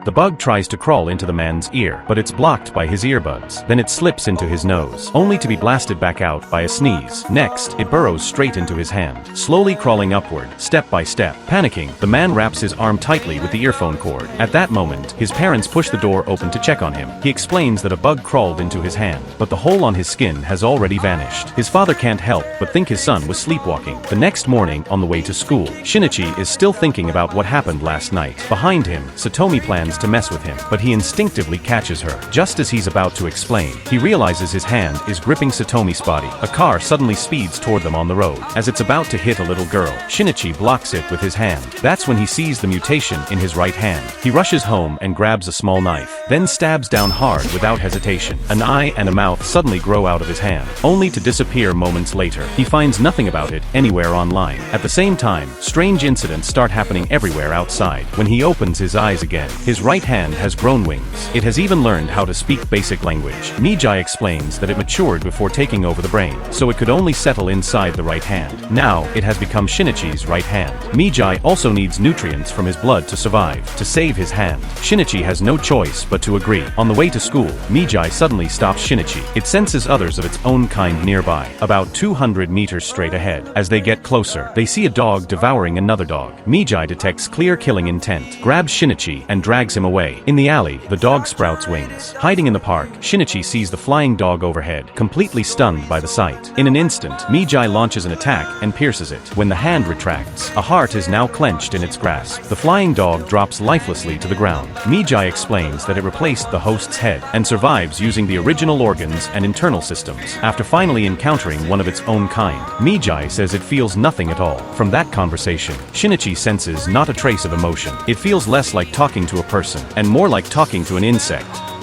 The bug tries to crawl into the man's ear, but it's blocked by his earbuds. Then it slips into his nose, only to be blasted back out by a sneeze. Next, it burrows straight into his hand, slowly crawling upward, step by step. Panicking, the man wraps his arm tightly with the earphone cord. At that moment, his parents push the door open to check on him. He explains that a bug crawled into his hand, but the hole on his skin has already vanished. His father can't help but think his son was sleepwalking. The next morning, on the way to school, Shinichi is still thinking about what happened last night. Behind him, Satomi plans to mess with him, but he instinctively catches her. Just as he's about to explain, he realizes his hand is gripping Satomi's body. A car suddenly speeds toward them on the road. As it's about to hit a little girl, Shinichi blocks it with his hand. That's when he sees the mutation in his right hand. He rushes home and grabs a small knife, then stabs down hard without hesitation. An eye and a mouth suddenly grow out of his hand, only to disappear moments later. He finds nothing about it anywhere online. At the same time, strange incidents start happening everywhere outside. When he opens his eyes again, his right hand has grown wings. It has even learned how to speak basic language. Mijai explains that it matured before taking over the brain, so it could only settle inside the right hand. Now, it has become Shinichi's right hand. Mijai also needs nutrients from his blood to survive, to save his hand. Shinichi has no choice but to agree. On the way to school, Mijai suddenly stops Shinichi. It senses others of its own kind nearby, about 200 meters straight ahead. As they get closer, they see a dog devouring another dog. Mijai detects clear killing intent, grabs Shinichi, and drags him away. In the alley, the dog sprouts wings. Hiding in the park, Shinichi sees the flying dog overhead, completely stunned by the sight. In an instant, Mijai launches an attack and pierces it. When the hand retracts, a heart is now clenched in its grasp. The flying dog drops lifelessly to the ground. Mijai explains that it replaced the host's head and survives using the original organs and internal systems. After finally encountering one of its own kind, Mijai says it feels nothing at all. From that conversation, Shinichi senses not a trace of emotion. It feels less like talking to a person and more like talking to an insect.